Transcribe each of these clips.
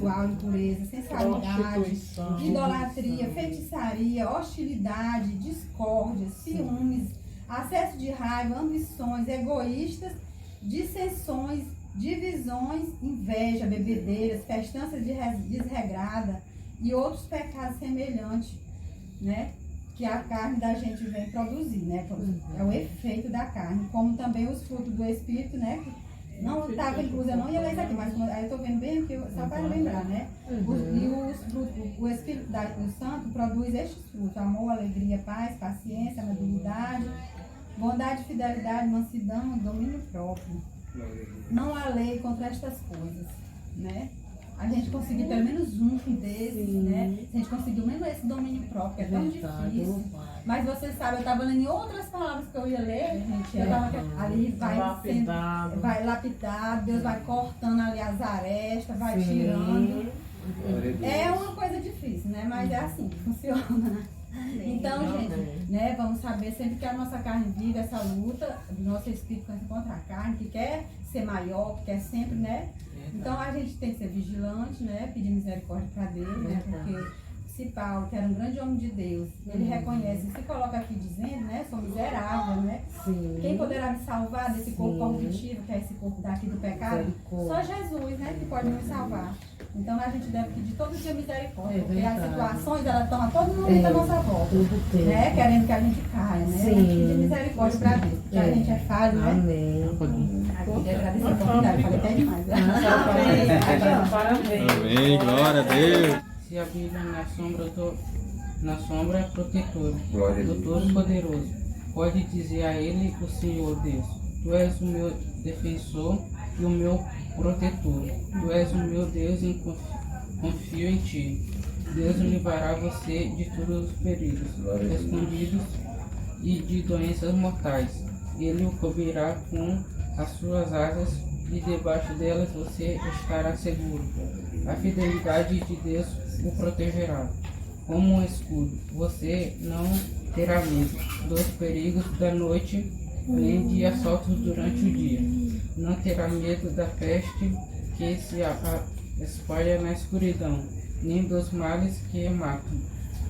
sexual, impureza, sensualidade, idolatria, feitiçaria, hostilidade, discórdia, ciúmes, acesso de raiva, ambições, egoístas, dissensões, divisões, inveja, bebedeiras, festança desregrada e outros pecados semelhantes, né? Que a carne da gente vem produzir, né? É o efeito da carne, como também os frutos do Espírito, né? Não estava incluso, eu não ia ler isso aqui, mas aí eu estou vendo bem aqui, só para lembrar, né? O Espírito do Santo produz estes frutos: amor, alegria, paz, paciência, amabilidade, bondade, fidelidade, mansidão, domínio próprio. Não há lei contra estas coisas, né? A gente conseguir pelo menos um desses, né? A gente conseguiu mesmo esse domínio próprio, que é tão difícil. Mas você sabe, eu estava lendo em outras palavras que eu ia ler, eu tava, ali vai lapidado, Deus vai cortando ali as arestas, vai tirando. É uma coisa difícil, né? Mas é assim que funciona. Então, gente, né, vamos saber sempre que a nossa carne vive essa luta, do nosso espírito contra a carne, que quer ser maior, que quer sempre, né? Então a gente tem que ser vigilante, né? Pedir misericórdia para Deus, né? Porque se Paulo, que era um grande homem de Deus, ele reconhece, se coloca aqui dizendo, né? Sou miserável, né? Sim. Quem poderá me salvar desse corpo corruptível, que é esse corpo daqui do pecado? Só Jesus, né? Que pode nos salvar. Então a gente deve pedir todo dia misericórdia, porque as situações, elas estão a todo momento à nossa volta, né? Querendo que a gente caia, né? Sim. Pedir misericórdia para Deus, porque a gente é falho, né? Amém. Queria agradecer a oportunidade, falei até demais. Parabéns. Amém, glória a Deus. Se a Bíblia na sombra é protetora do Todo-Poderoso, pode dizer a Ele, o Senhor Deus: Tu és o meu defensor e o meu protetor. Tu és o meu Deus e confio em Ti. Deus livrará você de todos os perigos escondidos e de doenças mortais. Ele o cobrirá com as suas asas e debaixo delas você estará seguro. A fidelidade de Deus o protegerá como um escudo. Você não terá medo dos perigos da noite, nem de assaltos durante o dia. Não terá medo da peste que se espalha na escuridão, nem dos males que matam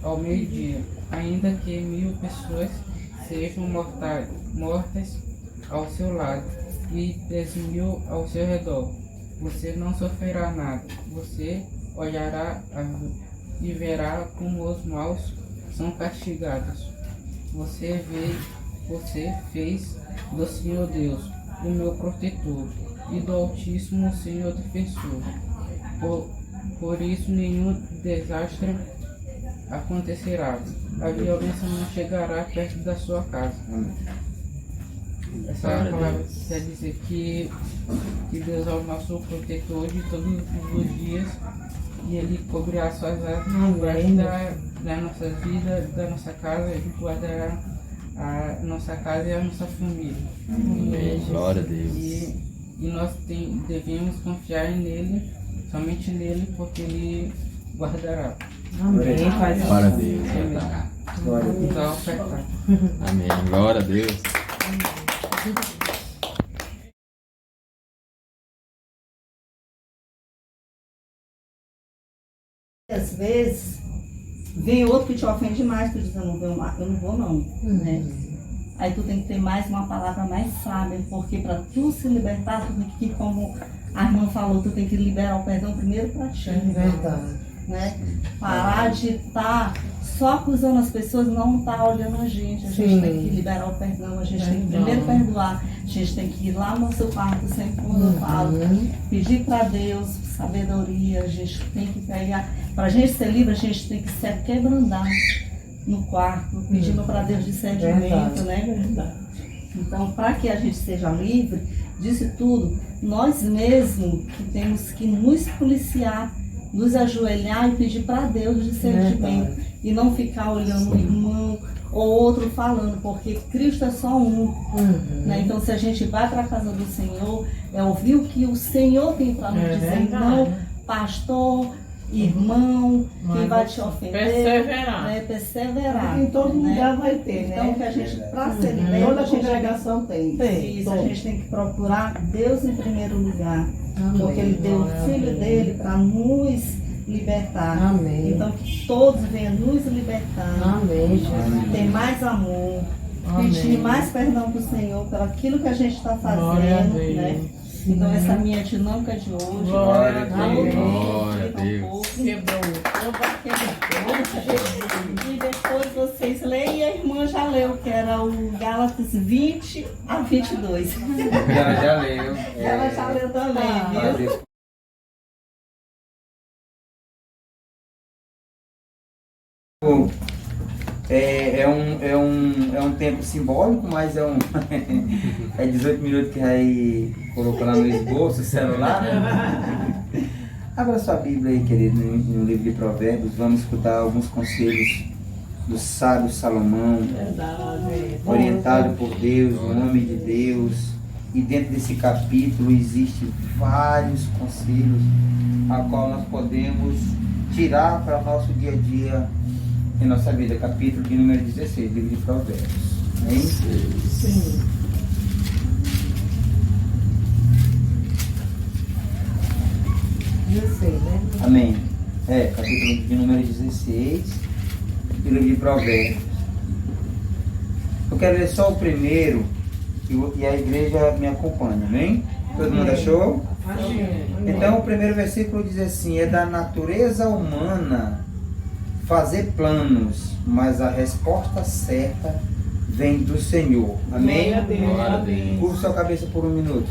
ao meio-dia. Ainda que 1000 pessoas sejam mortas ao seu lado e 10.000 ao seu redor, você não sofrerá nada. Você olhará e verá como os maus são castigados. Você fez do Senhor Deus o meu protetor e do Altíssimo o Senhor defensor. Por isso nenhum desastre acontecerá. A violência não chegará perto da sua casa. Essa palavra quer dizer que Deus é o nosso protetor de todos os dias e Ele cobrirá suas asas da nossa vida, da nossa casa, Ele guardará a nossa casa e a nossa família. Amém. Glória a Deus. E nós devemos confiar nele, somente nele, porque Ele guardará. Amém. Glória a Deus. Então, ofertar. Amém. Glória a Deus. Às vezes vem outro que te ofende demais, tu diz: eu não vou não, né? Aí tu tem que ter mais uma palavra mais sábia, porque para tu se libertar, tu tem que, como a irmã falou, tu tem que liberar o perdão primeiro para ti. É verdade. Né? Parar de estar só acusando as pessoas, não estar olhando a gente. A gente tem que liberar o perdão, a gente tem que primeiro perdoar, a gente tem que ir lá no nosso quarto, sempre quando eu falo, pedir para Deus sabedoria, a gente tem que pegar. Para a gente ser livre, a gente tem que se quebrantar no quarto, pedindo para Deus discernimento, né? Então, para que a gente seja livre disso tudo, nós mesmos que temos que nos policiar, nos ajoelhar e pedir para Deus discernimento e não ficar olhando o irmão ou outro falando, porque Cristo é só um. Né? Então, se a gente vai para a casa do Senhor, é ouvir o que o Senhor tem para nos dizer, não pastor, irmão, quem vai te ofender. Perseverar. Né? Perseverar. Em todo né? lugar vai ter, né? Então, que a gente, para ser liberto, Toda a gente congregação tem. isso, a gente tem que procurar Deus em primeiro lugar. Amém. Porque Ele deu o Filho dele para nos libertar. Amém. Então, que todos venham nos libertar. Amém, Jesus. Ter mais amor. Amém. Pedir mais perdão para o Senhor pelo aquilo que a gente está Glória a fazendo. Deus. Né? Então, essa minha dinâmica de hoje. Glória a Deus. Glória a Deus. Quebrou. E depois vocês leem e a irmã já leu, que era o Gálatas 20 a 22. Ela já leu. Ela já leu também, Às viu? vezes, é um tempo simbólico, mas é 18 minutos que aí colocou lá no esboço, o celular, né? Abra sua Bíblia aí, querido, no livro de Provérbios. Vamos escutar alguns conselhos do sábio Salomão, orientado por Deus, um homem de Deus. E dentro desse capítulo existem vários conselhos a qual nós podemos tirar para o nosso dia a dia em nossa vida. Capítulo de número 16, livro de Provérbios. Amém? Sim. Eu sei, né? Amém. Capítulo de número 16, livro de Provérbios. Eu quero ler só o primeiro e a igreja me acompanha, amém? Todo mundo achou? Então o primeiro versículo diz assim: é da natureza humana fazer planos, mas a resposta certa vem do Senhor. Amém? Glória a Deus. Curva sua cabeça por um minuto.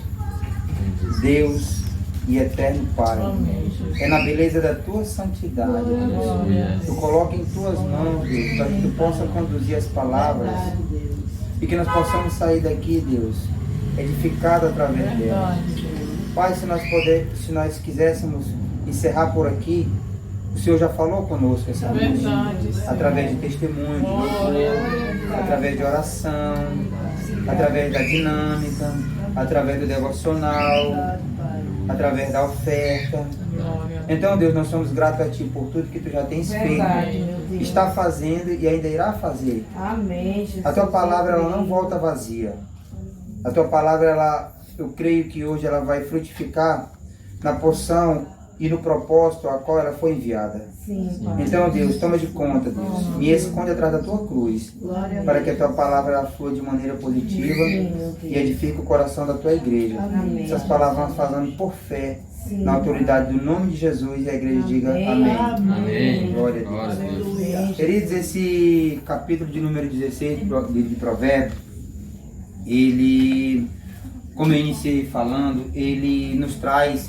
Deus e eterno Pai, é na beleza da tua santidade, Deus. Tu coloca em tuas mãos, Deus, para que tu possa conduzir as palavras e que nós possamos sair daqui, Deus, edificado através delas. Pai, se nós quiséssemos encerrar por aqui, o Senhor já falou conosco essa noite, através de testemunho, através de oração, através da dinâmica, através do devocional, através da oferta. Então, Deus, nós somos gratos a Ti por tudo que Tu já tens feito, está fazendo e ainda irá fazer. Amém, Jesus. A Tua palavra, ela não volta vazia. A Tua palavra, eu creio que hoje ela vai frutificar na porção e no propósito a qual ela foi enviada. Sim, Pai. Então, Deus, toma de conta, Deus. Me esconde atrás da Tua cruz, para que a Tua palavra ela flua de maneira positiva e edifique o coração da Tua igreja. Amém. Essas palavras nós fazemos por fé, Sim. na autoridade do nome de Jesus, e a igreja diga amém. Amém. Glória a Glória a Deus. Deus. Queridos, esse capítulo de número 16 do livro de Provérbios, ele, como eu iniciei falando, ele nos traz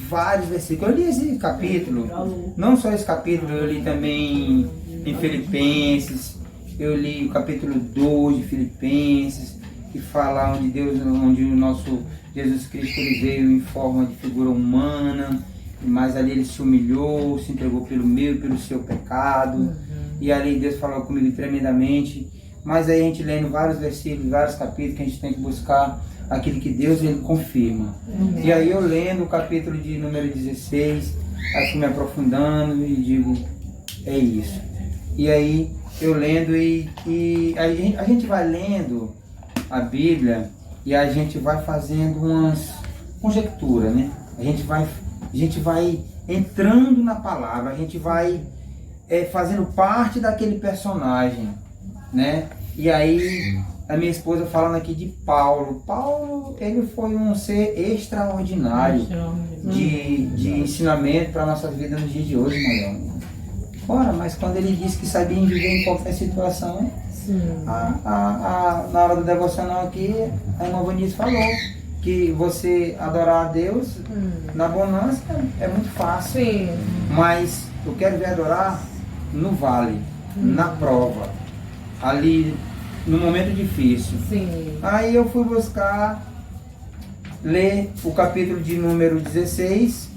vários versículos. Eu li esse capítulo, não só esse capítulo, eu li também em Filipenses, eu li o capítulo 2 de Filipenses, que fala onde o nosso Jesus Cristo ele veio em forma de figura humana, mas ali ele se humilhou, se entregou pelo meu e pelo seu pecado, e ali Deus falou comigo tremendamente. Mas aí a gente lendo vários versículos, vários capítulos, que a gente tem que buscar aquilo que Deus ele confirma. E aí eu lendo o capítulo de número 16, assim me aprofundando e digo, é isso. E aí eu lendo e a gente vai lendo a Bíblia e a gente vai fazendo umas conjecturas, né? A gente vai entrando na palavra, a gente vai fazendo parte daquele personagem, né? E aí a minha esposa falando aqui de Paulo. Paulo, ele foi um ser extraordinário de ensinamento para a nossa vida nos dias de hoje, Maior. Ora, mas quando ele disse que sabia viver em qualquer situação, na hora do devocional aqui, a irmã Vanice falou que você adorar a Deus na bonança é muito fácil. Sim. Mas eu quero ver adorar no vale, na prova, ali no momento difícil. Sim. Aí eu fui buscar ler o capítulo de número 16,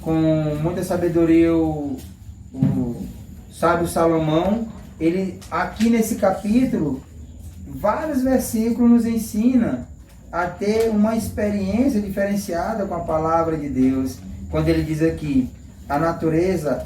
com muita sabedoria o sábio Salomão. Ele, aqui nesse capítulo, vários versículos nos ensina a ter uma experiência diferenciada com a palavra de Deus. Quando ele diz aqui, a natureza,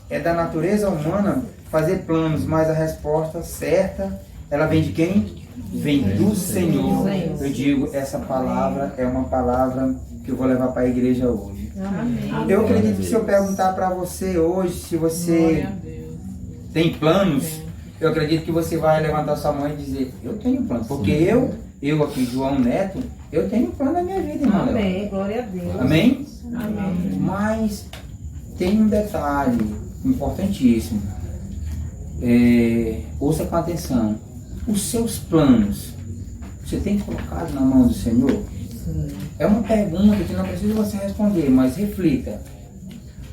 é da natureza humana fazer planos, mas a resposta certa, ela vem de quem? Vem do Senhor. Eu digo, essa palavra é uma palavra que eu vou levar para a igreja hoje. Amém. Eu acredito que se eu perguntar para você hoje, se você Glória a Deus. tem planos, eu acredito que você vai levantar sua mão e dizer, eu tenho plano. Porque eu aqui, João Neto, eu tenho plano na minha vida, irmão. Amém. Glória a Deus. Amém? Amém. Mas tem um detalhe importantíssimo. Ouça com atenção. Os seus planos, você tem colocado na mão do Senhor? Sim. É uma pergunta que não precisa você responder, mas reflita.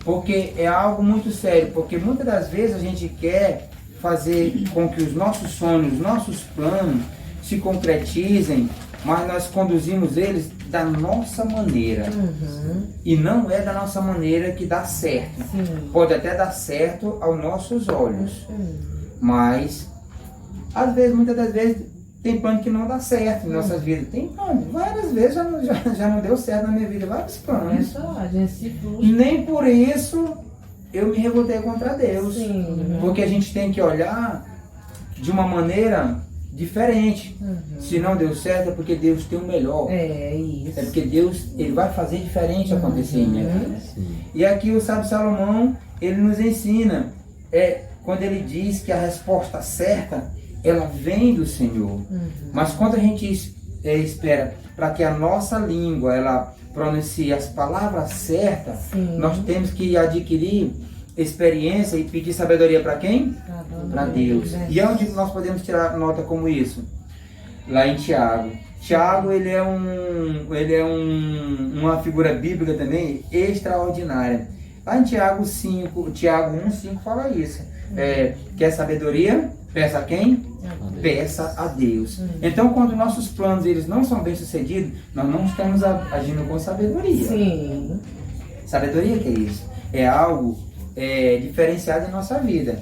Porque é algo muito sério. Porque muitas das vezes a gente quer fazer com que os nossos sonhos, os nossos planos se concretizem, mas nós conduzimos eles da nossa maneira. E não é da nossa maneira que dá certo. Sim. Pode até dar certo aos nossos olhos. Mas, às vezes, muitas das vezes, tem plano que não dá certo em nossas vidas. Tem plano. Várias vezes já não deu certo na minha vida. Vários planos. Verdade, esse fluxo. Nem por isso eu me revoltei contra Deus. Sim. Porque a gente tem que olhar de uma maneira diferente. Se não deu certo é porque Deus tem o melhor. É isso. É porque Deus, Ele vai fazer diferente acontecer em minha vida. E aqui o sábio Salomão, ele nos ensina, quando ele diz que a resposta certa, ela vem do Senhor. Mas quando a gente espera para que a nossa língua, ela pronuncie as palavras certas, Sim. nós temos que adquirir experiência e pedir sabedoria para quem? Para Deus. E onde nós podemos tirar nota como isso? Lá em Tiago. Tiago, ele é uma figura bíblica também extraordinária. Lá em Tiago 1:5 fala isso. Quer sabedoria? Peça a quem? Peça a Deus. Então, quando nossos planos eles não são bem sucedidos, nós não estamos agindo com sabedoria. Sim. Sabedoria que é isso? É algo diferenciado em nossa vida.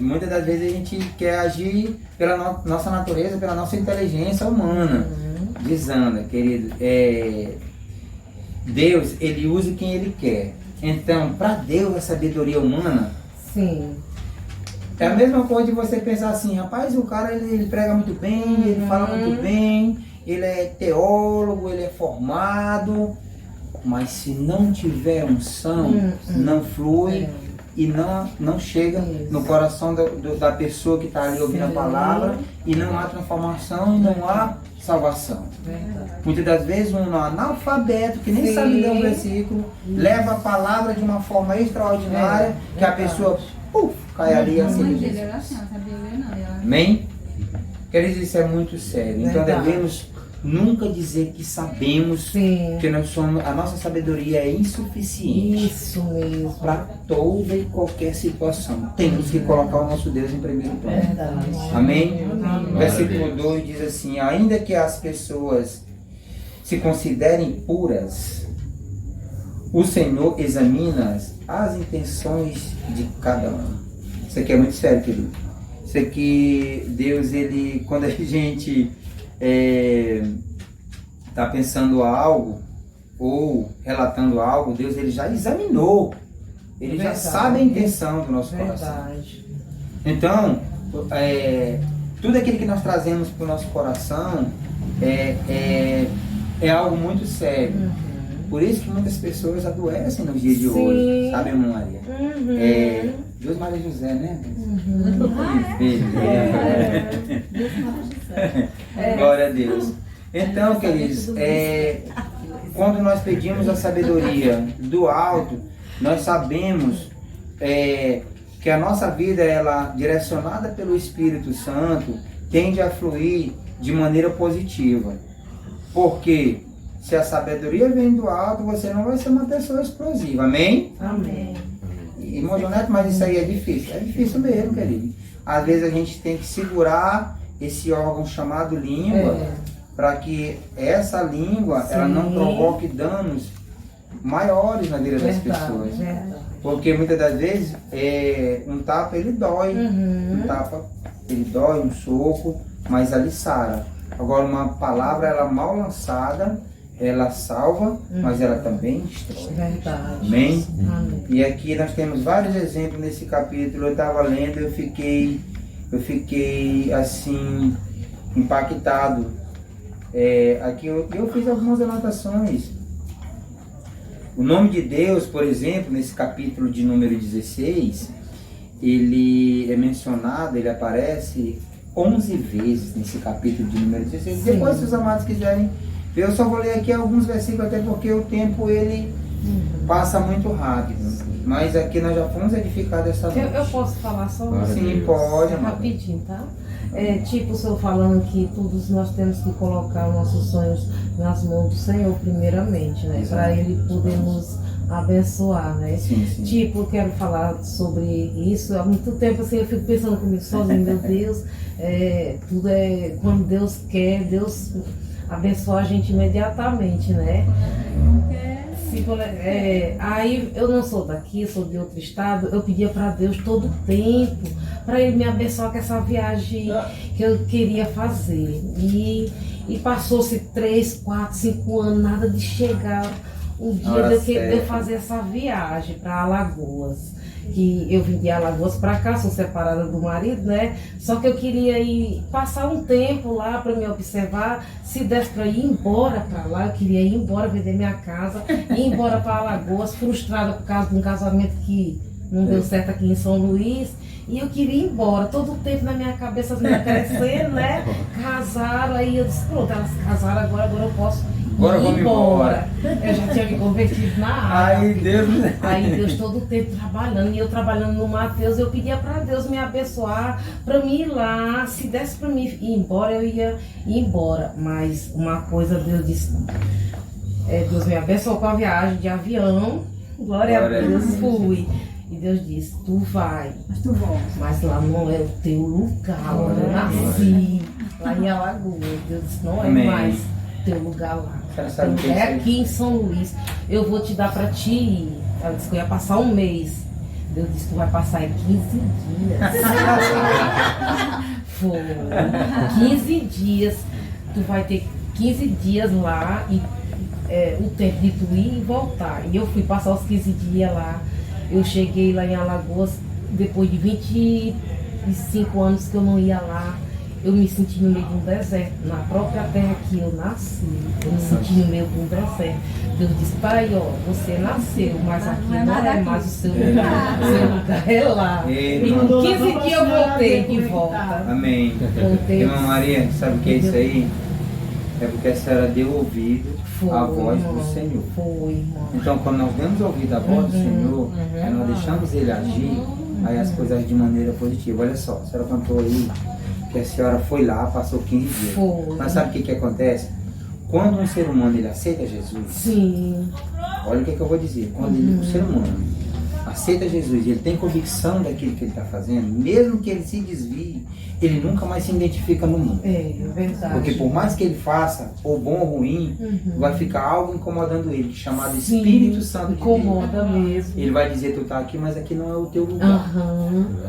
Muitas das vezes a gente quer agir pela nossa natureza, pela nossa inteligência humana. Desanda, querido. Deus, ele usa quem ele quer. Então, para Deus, a sabedoria humana Sim. é a mesma coisa de você pensar assim, rapaz, o cara ele prega muito bem, ele fala muito bem, ele é teólogo, ele é formado, mas se não tiver unção, não flui e não chega no coração da pessoa que está ali ouvindo a palavra e não há transformação e não há salvação. Muitas das vezes um analfabeto que nem sabe ler um versículo leva a palavra de uma forma extraordinária que a pessoa cai ali assim. Amém? Queridos, isso é muito sério. Então devemos nunca dizer que sabemos que nós somos, a nossa sabedoria é insuficiente. Isso mesmo. Para toda e qualquer situação. Temos que colocar o nosso Deus em primeiro plano. Verdade. Amém? Amém. Versículo 2 diz assim: ainda que as pessoas se considerem puras, o Senhor examina as intenções de cada um. Isso aqui é muito sério, querido. Isso aqui, Deus, ele, quando a gente está pensando algo ou relatando algo, Deus ele já examinou. Ele já sabe a intenção do nosso coração. Então, tudo aquilo que nós trazemos para o nosso coração é algo muito sério. Por isso que muitas pessoas adoecem nos dias de hoje, sabe, Maria? Deus Maria José, né? Glória a Deus. Então, queridos, quando nós pedimos a sabedoria do alto, nós sabemos que a nossa vida, ela direcionada pelo Espírito Santo, tende a fluir de maneira positiva. Porque se a sabedoria vem do alto, você não vai ser uma pessoa explosiva. Amém? Amém. Irmão Joneto, mas isso aí é difícil. É difícil mesmo, querido. Às vezes a gente tem que segurar esse órgão chamado língua, para que essa língua ela não provoque danos maiores na vida das pessoas. Porque muitas das vezes um tapa ele dói, um tapa ele dói, um soco, mas ali sara. Agora uma palavra ela mal lançada, ela salva, mas ela também destrói. Verdade. Amém? Amém. E aqui nós temos vários exemplos nesse capítulo. Eu estava lendo, eu fiquei assim, impactado. Aqui eu fiz algumas anotações. O nome de Deus, por exemplo, nesse capítulo de número 16, ele é mencionado, ele aparece 11 vezes nesse capítulo de número 16. Sim. Depois, se os amados quiserem, eu só vou ler aqui alguns versículos, até porque o tempo ele passa muito rápido. Mas aqui nós já fomos edificados essa noite. Eu posso falar só Glória a assim? Sim, pode, amado. Rapidinho, tá? Tipo o senhor falando que todos nós temos que colocar nossos sonhos nas mãos do Senhor primeiramente, né? Para Ele poder nos abençoar, né? Sim, sim. Tipo, eu quero falar sobre isso. Há muito tempo assim eu fico pensando comigo sozinho, meu Deus, tudo é quando Deus quer, Deus abençoa a gente imediatamente, né? Aí eu não sou daqui, sou de outro estado, eu pedia para Deus todo o tempo, para Ele me abençoar com essa viagem que eu queria fazer. E passou-se 3, 4, 5 anos, nada de chegar o dia de eu querer fazer essa viagem para Alagoas. Que eu vim de Alagoas para cá, sou separada do marido, né? Só que eu queria ir passar um tempo lá para me observar, se desse para ir embora para lá, eu queria ir embora, vender minha casa, ir embora para Alagoas, frustrada por causa de um casamento que não deu certo aqui em São Luís. E eu queria ir embora, todo o tempo na minha cabeça as meninas crescendo, né? Casaram, aí eu disse, pronto, elas casaram, agora eu posso Agora ir vamos embora. Eu já tinha me convertido na área. Aí Deus todo o tempo trabalhando, e eu trabalhando no Mateus, eu pedia para Deus me abençoar, para mim ir lá, se desse para mim ir embora, eu ia ir embora. Mas uma coisa Deus disse, Deus me abençoou com a viagem de avião, glória a Deus, fui. E Deus disse, tu vai, mas lá não é o teu lugar, onde eu nasci, lá em Alagoas. Deus disse, não é mais teu lugar lá. Então, aqui em São Luís, eu vou te dar para ti ir. Ela disse que eu ia passar um mês. Deus disse que tu vai passar em 15 dias. Foi. 15 dias. Tu vai ter 15 dias lá e o tempo de tu ir e voltar. E eu fui passar os 15 dias lá. Eu cheguei lá em Alagoas, depois de 25 anos que eu não ia lá. Eu me senti no meio de um deserto, na própria terra que eu nasci. Eu me senti no meio de um deserto. Deus disse, pai, você nasceu, mas aqui não é mais o seu lugar. O seu lugar é lá. E com 15 dias eu voltei de volta. Amém. Irmã Maria, sabe o que é isso aí? É porque a senhora deu ouvido à voz do Senhor. Foi, irmão. Então, quando nós damos ouvido à voz do Senhor, aí nós deixamos Ele agir, aí as coisas de maneira positiva. Olha só, a senhora cantou aí que a senhora foi lá, passou 15 dias. Foi. Mas sabe o que acontece? Quando um ser humano ele aceita Jesus, sim, olha o que eu vou dizer. Quando o ser humano aceita Jesus e ele tem convicção daquilo que ele está fazendo, mesmo que ele se desvie, ele nunca mais se identifica no mundo. É verdade. Porque por mais que ele faça, ou bom ou ruim, vai ficar algo incomodando ele, chamado Sim, Espírito Santo de Deus. incomoda mesmo. Ele vai dizer, tu tá aqui, mas aqui não é o teu lugar.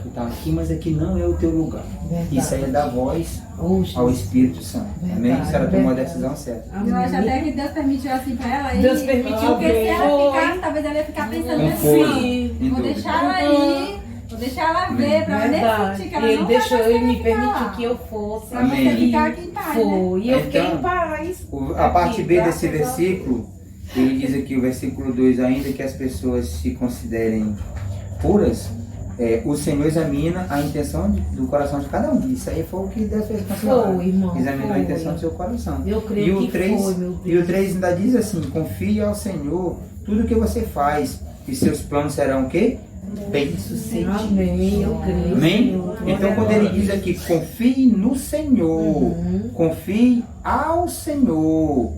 Tu tá aqui, mas aqui não é o teu lugar. Verdade. Isso aí é dar voz Oxe, ao Espírito Santo. Amém? A senhora tomou a decisão certa. Eu acho até que Deus permitiu assim pra ela. Deus permitiu, porque se ela foi. ficasse, talvez ela ia ficar pensando Com assim. força, em Vou dúvida. deixar ela aí, vou deixar ela ver, pra ela nem verdade. sentir que ela Ele não deixou, vai ele me ficar lá. permitiu que eu fosse. Pra você Amém. ficar aqui em paz, né? Foi, e eu fiquei Então, em paz. A parte Aqui, B graças desse a Deus. versículo, ele diz aqui, o versículo 2, ainda que as pessoas se considerem puras, o Senhor examina a intenção do coração de cada um. Isso aí foi o que Deus fez com a senhora. Foi, irmão, Examinou a foi. intenção do seu coração. Eu creio que foi, meu Deus. E o 3 ainda diz assim, confie ao Senhor tudo que você faz, e seus planos serão o quê? Bem-sucedidos. Amém, eu creio. Amém? Senhor. Então Glória quando a ele Deus. diz aqui, confie no Senhor, confie ao Senhor,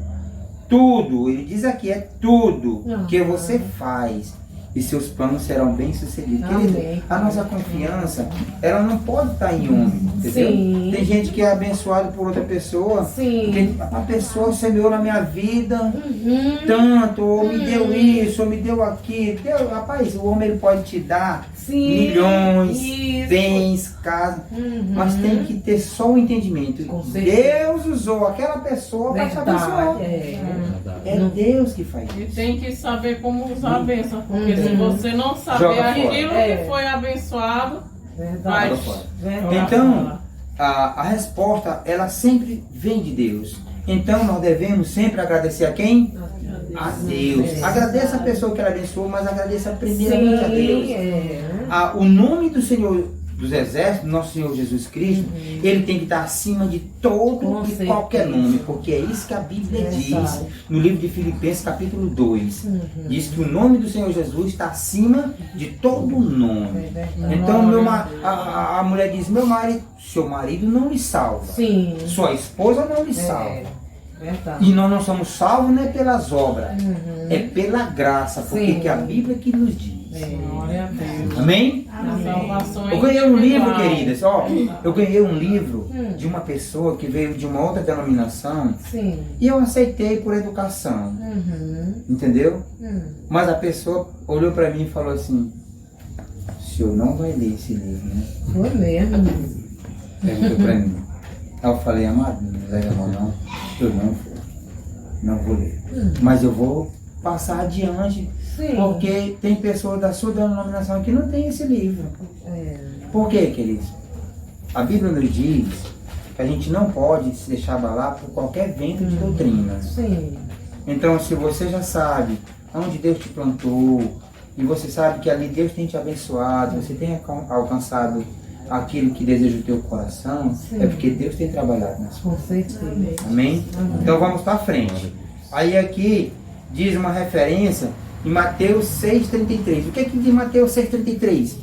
tudo, ele diz aqui, é tudo que você faz e seus planos serão bem-sucedidos. Amém. Querido, a nossa confiança, ela não pode estar em homem, entendeu? Sim. Tem gente que é abençoado por outra pessoa, Sim. porque a pessoa semeou na minha vida tanto, ou me deu isso, ou me deu aquilo. Rapaz, o homem ele pode te dar Sim. milhões, Isso. bens, casas, mas tem que ter só o entendimento. Com certeza. Deus usou aquela pessoa para te abençoar. É Deus que faz E isso. tem que saber como usar a bênção, porque se você não saber Joga aquilo fora. que foi abençoado, Verdade. Joga fora. Verdade. Então, a resposta, ela sempre vem de Deus. Então, nós devemos sempre agradecer a quem? A Deus. Agradeça a pessoa que ela abençoou, mas agradeça primeiramente a Deus. O nome do Senhor dos Exércitos, nosso Senhor Jesus Cristo, ele tem que estar acima de todo e qualquer nome, porque é isso que a Bíblia diz no livro de Filipenses, capítulo 2. Diz que o nome do Senhor Jesus está acima de todo nome. Então, a mulher diz: seu marido não lhe salva. Sim. Sua esposa não lhe salva. Verdade. E nós não somos salvos não é pelas obras, é pela graça, porque que a Bíblia que nos diz. glória a Deus. Amém? A salvação é Eu ganhei um livro, individual. queridas, eu ganhei um livro de uma pessoa que veio de uma outra denominação Sim. e eu aceitei por educação, entendeu? Mas a pessoa olhou para mim e falou assim: o senhor não vai ler esse livro, né? Foi mesmo. Perguntou para mim. Aí eu falei: amado, não leva a mão não, eu não vou ler. Mas eu vou passar adiante, Sim. porque tem pessoas da sua denominação que não tem esse livro. Por quê, queridos? A Bíblia nos diz que a gente não pode se deixar abalar por qualquer vento de doutrina. Sim. Então, se você já sabe onde Deus te plantou, e você sabe que ali Deus tem te abençoado, você tem alcançado aquilo que deseja o teu coração, é porque Deus tem trabalhado na sua Com certeza. vida. Amém? Então vamos para frente. Aí aqui diz uma referência em Mateus 6,33. O que é que diz Mateus 6,33?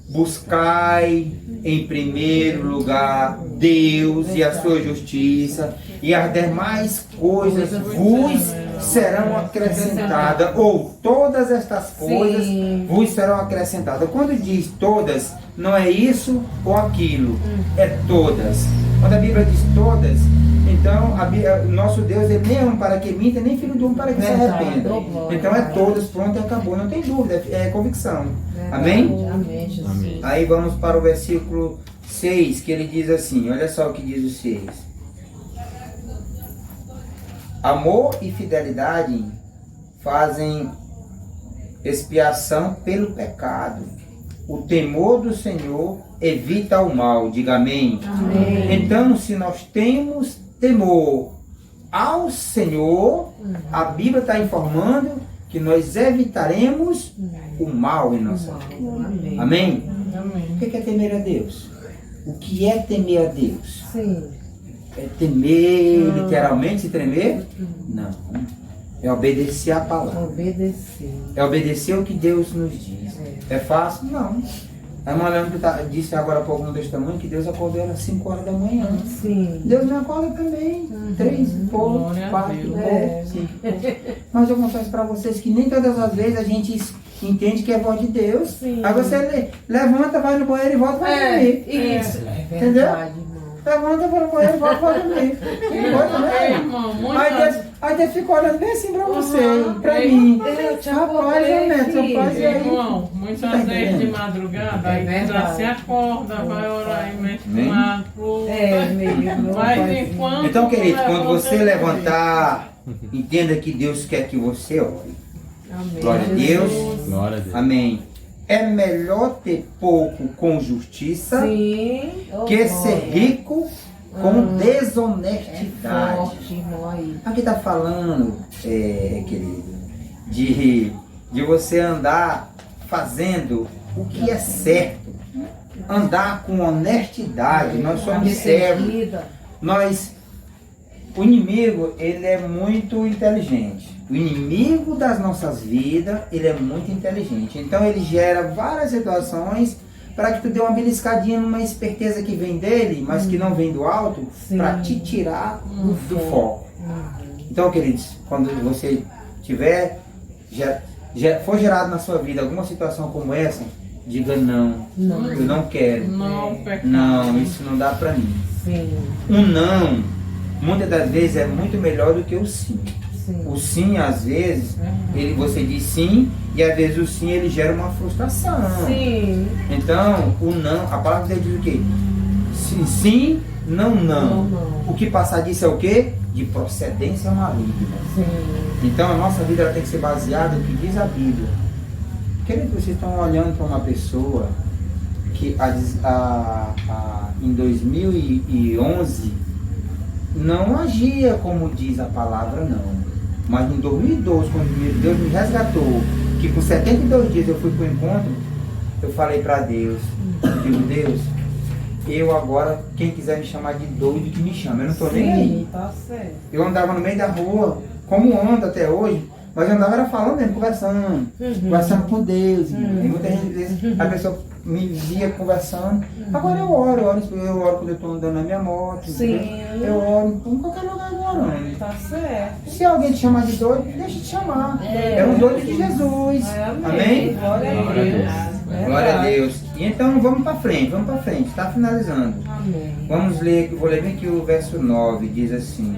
Buscai em primeiro lugar Deus e a sua justiça, e as demais coisas vos serão acrescentadas, ou todas estas coisas vos serão acrescentadas. Quando diz todas, não é isso ou aquilo, é todas. Quando a Bíblia diz todas, então o nosso Deus é nem homem para que minta, nem filho de homem para que se arrependa. Então é todas, pronto e acabou, não tem dúvida, é convicção. Amém? Amém, Jesus. Amém. Aí vamos para o versículo 6, que ele diz assim, olha só o que diz o 6. Amor e fidelidade fazem expiação pelo pecado. O temor do Senhor evita o mal. Diga amém. Amém. Então, se nós temos temor ao Senhor, a Bíblia está informando que nós evitaremos o mal em nossa vida. Amém. Amém? Amém. O que é temer a Deus? O que é temer a Deus? Sim. É temer literalmente, se tremer? Não. É obedecer a palavra. Obedecer. É obedecer o que Deus nos diz. É fácil? Não. A irmã Leandro disse agora há pouco no testemunho que Deus acordou ela às 5 horas da manhã. Sim. Deus me acorda também. 3 e pouco, Glória a 4 e Deus. pouco, 5 e pouco. Mas eu confesso para vocês que nem todas as vezes a gente entende que é voz de Deus. Sim. Aí você levanta, vai no banheiro e volta para dormir. Isso. É Entendeu? verdade, irmão. Levanta, vai no banheiro e volta para dormir. Que coisa, né? Irmão, Aí Deus fica olhando bem assim pra você, Uhum. pra mim. Eu te Rapaz, acordei, Neto, filho. rapaz, e aí? Irmão, muitas Tá vezes de entendendo? madrugada, É aí já verdade. se acorda, vai orar e mexe Amém? com a fruta. Mesmo. Mas enquanto Então, querido, quando você levanta, levantar, entenda que Deus quer que você ore. Amém. Glória a Deus. Glória a Deus. Amém. É melhor ter pouco com justiça Sim. que ser rico com É desonestidade. forte, irmão, aí. Aqui está falando, querido, de você andar fazendo o que é certo, andar com honestidade. Nós somos servos. O inimigo, ele é muito inteligente. O inimigo das nossas vidas, ele é muito inteligente. Então ele gera várias situações para que tu dê uma beliscadinha numa esperteza que vem dele, mas que não vem do alto, para te tirar do foco. Então, queridos, quando você tiver, for gerado na sua vida alguma situação como essa, diga não, eu não quero. não pecado. Não, isso não dá para mim. Sim. Um não, muitas das vezes, é muito melhor do que o sim. Sim. O sim, às vezes, você diz sim, e às vezes o sim ele gera uma frustração. Sim. Então, o não, a palavra de Deus diz o quê? Sim, sim, não, não. Não. O que passar disso é o quê? De procedência maligna. Sim. Então, a nossa vida ela tem que ser baseada no que diz a Bíblia. Querido, vocês estão olhando para uma pessoa que em 2011 não agia como diz a palavra, não. Mas em 2012, quando Deus me resgatou, que com 72 dias eu fui para o encontro, eu falei para Deus, eu digo, Deus, eu agora, quem quiser me chamar de doido, que me chama, eu não estou nem aí. Tá certo. Eu andava no meio da rua, como ando até hoje, mas eu andava era falando mesmo, conversando com Deus. E muitas vezes a pessoa me via conversando. Agora eu oro quando eu estou andando na minha moto. Sim. Eu oro em qualquer lugar orando. Tá certo. Se alguém te chamar de doido, deixa te chamar. É um doido de Jesus. Amém? Glória a Glória a Deus. Deus. Glória a Deus. E então vamos para frente, está finalizando. Amém. Vamos ler, vou ler bem aqui o verso 9, diz assim: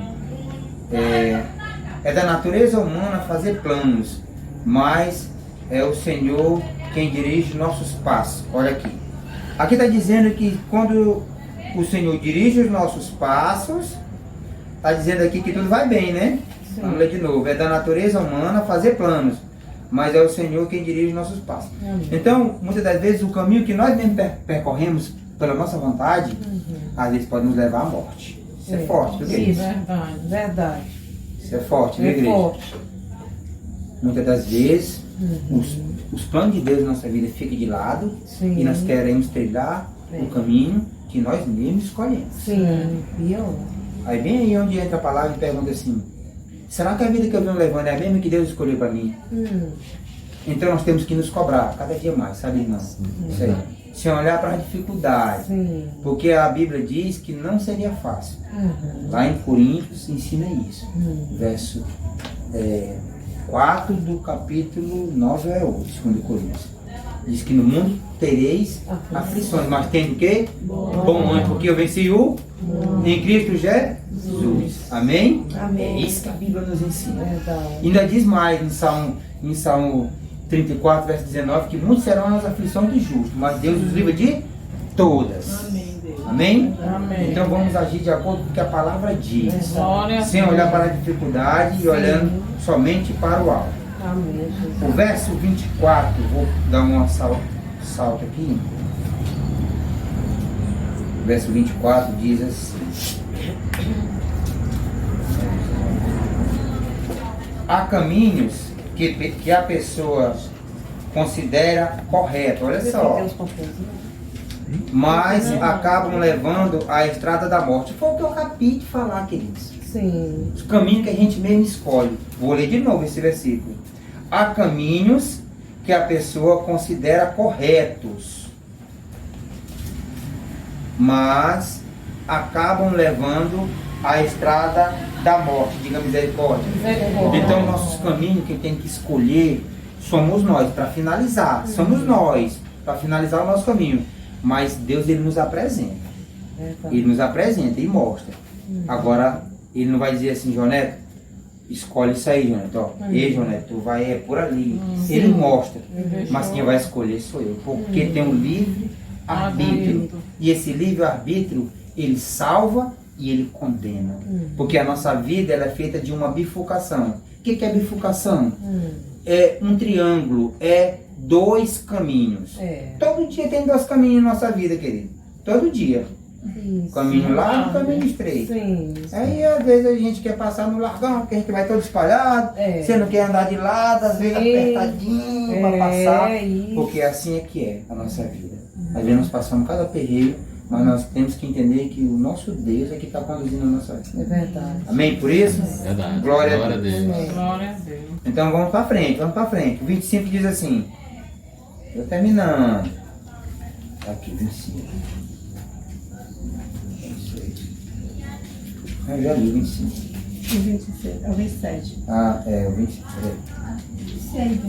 é da natureza humana fazer planos, mas é o Senhor quem dirige nossos passos. Olha aqui. Aqui está dizendo que quando o Senhor dirige os nossos passos, está dizendo aqui que tudo vai bem, né? Sim. Vamos ler de novo. É da natureza humana fazer planos, mas é o Senhor quem dirige nossos passos. Então, muitas das vezes, o caminho que nós mesmos percorremos pela nossa vontade, às vezes pode nos levar à morte. Isso é forte, viu, Isso, querido? verdade. Isso é forte, viu, É igreja? forte. Muitas das vezes, os planos de Deus na nossa vida ficam de lado Sim. e nós queremos trilhar o caminho que nós mesmos escolhemos. Sim. Pior. Aí bem aí onde entra a palavra e pergunta assim: será que a vida que eu venho levando é a mesma que Deus escolheu para mim? Então nós temos que nos cobrar cada dia mais, sabe, irmão? Isso aí. Sem olhar para a dificuldade. Sim. Porque a Bíblia diz que não seria fácil. Lá em Coríntios ensina isso. Verso 4 do capítulo 9 é o 2 Coríntios. Diz que no mundo tereis aflições, mas tem o quê? Bom ânimo, porque eu venci o em Cristo Jesus. Amém? Amém. É isso que a Bíblia nos ensina. Verdade. Ainda diz mais em Salmo 34, verso 19, que muitos serão as aflições do justo, mas Deus os livra de todas. Amém, Deus. Amém? Amém. Então vamos agir de acordo com o que a palavra diz. Glória a Sem Deus. olhar para a dificuldade e olhando somente para o alto. Amém, Jesus. O verso 24, vou dar um salto aqui. O verso 24 diz assim: há caminhos que a pessoa considera correto, olha só, mas acabam levando à estrada da morte. Foi o que eu acabei de falar, queridos. Sim. Os caminhos que a gente mesmo escolhe. Vou ler de novo esse versículo. Há caminhos que a pessoa considera corretos, mas acabam levando à estrada da morte. Diga misericórdia. Então, nossos caminhos, quem tem que escolher somos nós, para finalizar. Somos nós, para finalizar o nosso caminho. Mas Deus, Ele nos apresenta. Ele nos apresenta e mostra. Agora, Ele não vai dizer assim: Joneto, escolhe isso aí, Joneto. Ó, ei, Joneto, tu vai por ali. Ele mostra. Mas quem vai escolher sou eu. Porque tem um livre arbítrio. E esse livre arbítrio, ele salva e ele condena. Porque a nossa vida ela é feita de uma bifurcação. O que é bifurcação? É um triângulo, é dois caminhos. Todo dia tem dois caminhos na nossa vida, querido. Todo dia. Isso. Caminho largo, caminho estreito. Sim. Aí às vezes a gente quer passar no largão, porque a gente vai todo espalhado. Você não quer andar de lado, às vezes apertadinho para passar. Isso. Porque assim é que é a nossa vida. Às vezes nós passamos cada perreio, mas nós temos que entender que o nosso Deus é que está conduzindo a nossa vida. É verdade. Amém? Por isso? Verdade. Glória a Glória a Deus. Deus. Glória a Deus. Então vamos para frente, vamos para frente. O 25 diz assim. Estou terminando. Aqui, 25. Eu já li o 25. O 26, é o 27. Ah, é, o 20. Sei.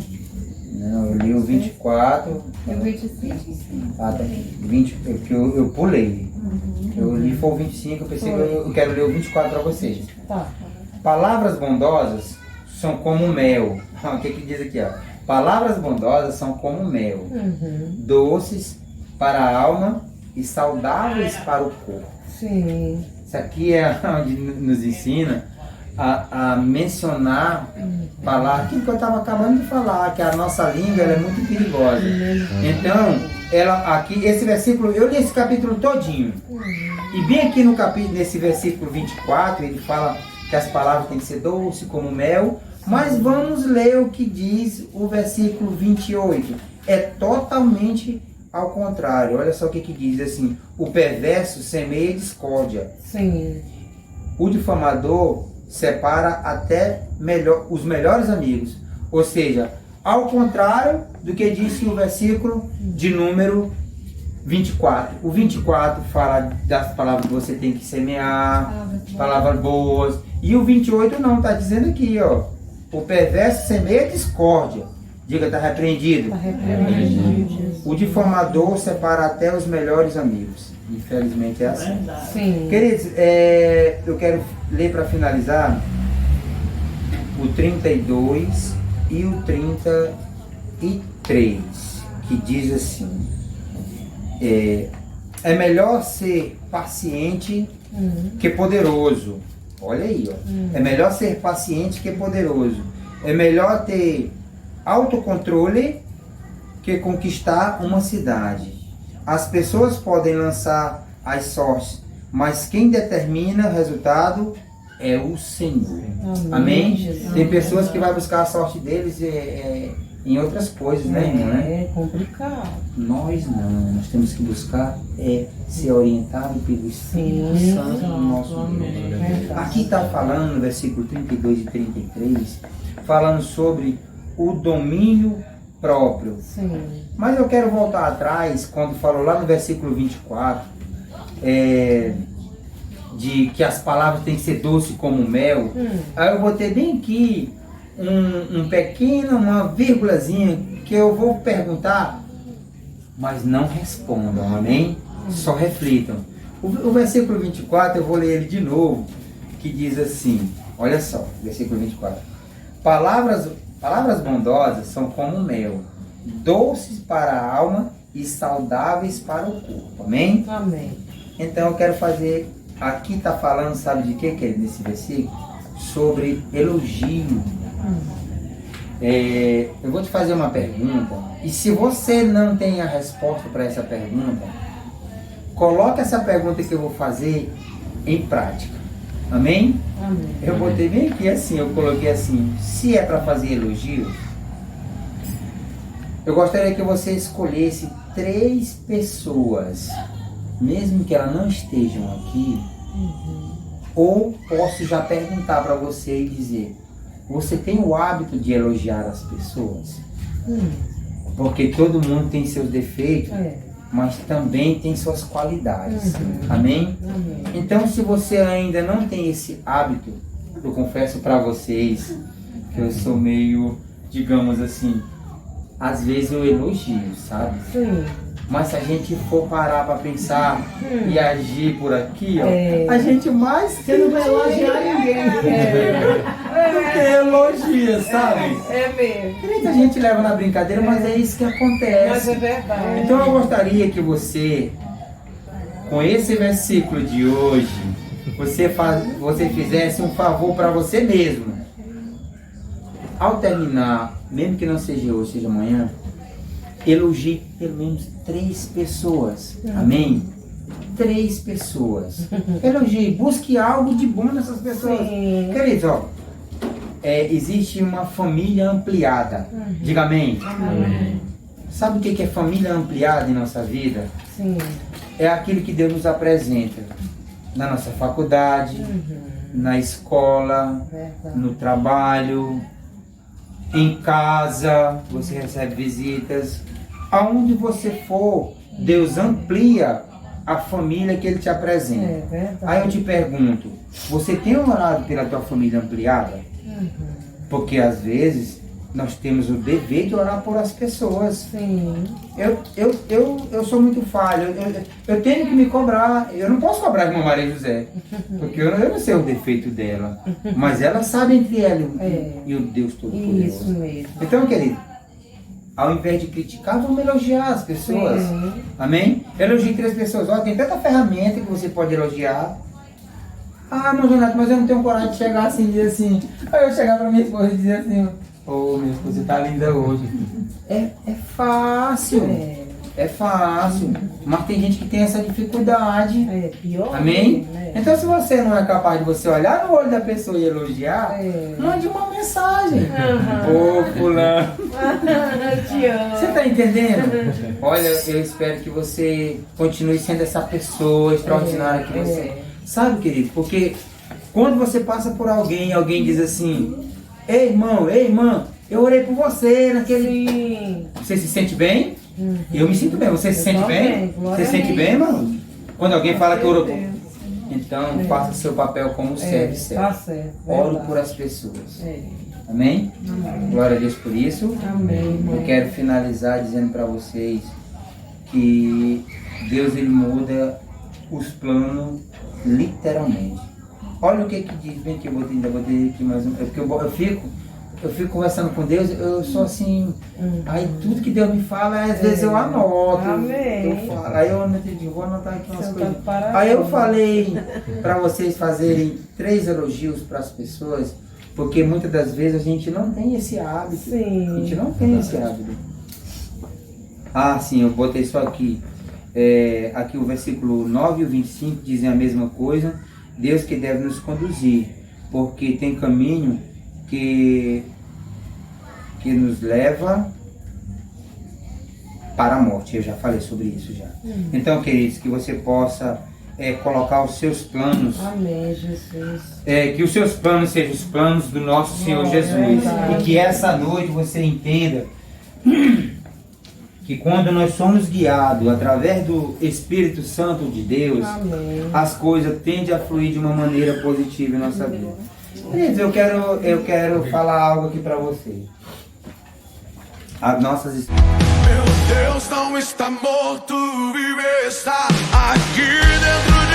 Não, eu li o 24. Eu 25. Ah, tá. 20, porque eu pulei. Eu li foi o 25, eu pensei que eu quero ler o 24 para vocês. Tá. Palavras bondosas são como mel. O que diz aqui, ó? Palavras bondosas são como mel, doces para a alma e saudáveis para o corpo. Sim. Isso aqui é onde nos ensina a mencionar, falar aquilo que eu estava acabando de falar, que a nossa língua ela é muito perigosa. Então, aqui, esse versículo, eu li esse capítulo todinho. E bem aqui no capítulo, nesse versículo 24, ele fala que as palavras têm que ser doces como mel. Mas vamos ler o que diz o versículo 28. É totalmente ao contrário. Olha só o que diz assim: o perverso semeia discórdia. Sim. O difamador separa até os melhores amigos. Ou seja, ao contrário do que disse o versículo de número 24. O 24 fala das palavras que você tem que semear, palavras boas. E o 28 não, está dizendo aqui, ó. O perverso semeia discórdia. Diga, está repreendido. Está repreendido. O difamador separa até os melhores amigos. Infelizmente é assim. Sim. Queridos, eu quero ler para finalizar o 32 e o 33, que diz assim: é melhor ser paciente que poderoso. Olha aí, ó. É melhor ser paciente que poderoso. É melhor ter autocontrole que conquistar uma cidade. As pessoas podem lançar as sortes, mas quem determina o resultado é o Senhor. Amém? Tem pessoas que vão buscar a sorte deles em outras coisas, né, irmão? É complicado. Nós não, nós temos que buscar ser orientado pelo Espírito Santo no nosso Deus. Aqui está falando no versículo 32 e 33, falando sobre o domínio próprio. Sim. Mas eu quero voltar atrás, quando falou lá no versículo 24, de que as palavras têm que ser doces como mel. Aí eu botei bem aqui uma vírgulazinha que eu vou perguntar, mas não respondam, amém? Só reflitam. O versículo 24, eu vou ler ele de novo, que diz assim, olha só, versículo 24. Palavras bondosas são como mel, doces para a alma e saudáveis para o corpo, amém? Amém. Então eu quero fazer, aqui está falando, sabe de quê, querido, nesse versículo? Sobre elogio. Eu vou te fazer uma pergunta, e se você não tem a resposta para essa pergunta, coloque essa pergunta que eu vou fazer em prática, amém? Amém. Eu botei bem aqui assim, eu coloquei assim: se é para fazer elogio, eu gostaria que você escolhesse 3 pessoas, mesmo que elas não estejam aqui, ou posso já perguntar para você e dizer: você tem o hábito de elogiar as pessoas? Porque todo mundo tem seus defeitos, mas também tem suas qualidades. Amém? Amém. Então, se você ainda não tem esse hábito, eu confesso para vocês que eu sou meio, digamos assim, às vezes eu elogio, sabe? Sim. Mas se a gente for parar para pensar e agir por aqui, ó, a gente mais Você não vai elogiar ninguém. do que elogia, sabe? É mesmo. Muita gente leva na brincadeira, mas é isso que Mas acontece. é verdade. Então eu gostaria que você, com esse versículo de hoje, você fizesse um favor para você mesmo. Ao terminar, mesmo que não seja hoje, seja amanhã, elogie pelo menos 3 pessoas. Amém? 3 pessoas. Elogie, busque algo de bom nessas pessoas. Sim. Queridos, ó, existe uma família ampliada. Diga amém. Amém. Sabe o que é família ampliada em nossa vida? Sim. É aquilo que Deus nos apresenta na nossa faculdade, na escola, Verdade. no trabalho, em casa, você recebe visitas. Aonde você for, Deus amplia a família que Ele te apresenta. É verdade. Aí eu te pergunto, você tem orado pela tua família ampliada? Porque às vezes nós temos o dever de orar por as pessoas. Sim. Eu sou muito falho, eu tenho que me cobrar, eu não posso cobrar a irmã Maria José, porque eu não sei o defeito dela, mas ela sabe entre ela e o Deus Todo-Poderoso. Isso mesmo. Então, querido, ao invés de criticar, vamos elogiar as pessoas. Sim. Amém? Elogie 3 pessoas. Olha, tem tanta ferramenta que você pode elogiar. Ah, meu Renato, mas eu não tenho coragem de chegar assim e dizer assim. Aí eu chegar pra minha esposa e dizer assim, ô, minha esposa, você tá linda hoje. É fácil. É fácil. Mas tem gente que tem essa dificuldade. É pior. Amém? Né? Então, se você não é capaz de você olhar no olho da pessoa e elogiar, mande uma mensagem. Ô, fulano. Eu te amo. Você tá entendendo? Olha, eu espero que você continue sendo essa pessoa extraordinária que você é. Sabe, querido? Porque quando você passa por alguém, alguém diz assim, ei, irmão, ei, irmã, eu orei por você naquele... Sim. Você se sente bem? Eu me sinto bem. Você se sente bem? Você se sente bem, irmão? Quando alguém fala que orou por... Então, faça seu papel como serve, Tá certo. Oro por as pessoas. É. Amém? Glória a Deus por isso. Amém. Eu quero finalizar dizendo para vocês que Deus, ele muda os planos literalmente. Olha o que diz, bem que eu ainda vou ter aqui mais um, é porque eu fico conversando com Deus, eu sou assim, aí tudo que Deus me fala, às vezes eu anoto. Amém. Eu falo, aí eu vou anotar aqui umas Você coisas. tá parado. Aí eu falei para vocês fazerem 3 elogios para as pessoas, porque muitas das vezes a gente não tem esse hábito. Sim. A gente não tem esse hábito. Ah, sim, eu botei só aqui. Aqui o versículo 9 e o 25 dizem a mesma coisa. Deus que deve nos conduzir, porque tem caminho que nos leva para a morte. Eu já falei sobre isso já. Então, queridos, que você possa colocar os seus planos. Amém, Jesus. Que os seus planos sejam os planos do nosso Senhor Jesus. E que essa noite você entenda que quando nós somos guiados através do Espírito Santo de Deus, as coisas tendem a fluir de uma maneira positiva em nossa vida. Queridos, eu quero falar algo aqui para vocês. As nossas Meu Deus não está morto, vive, está aqui dentro de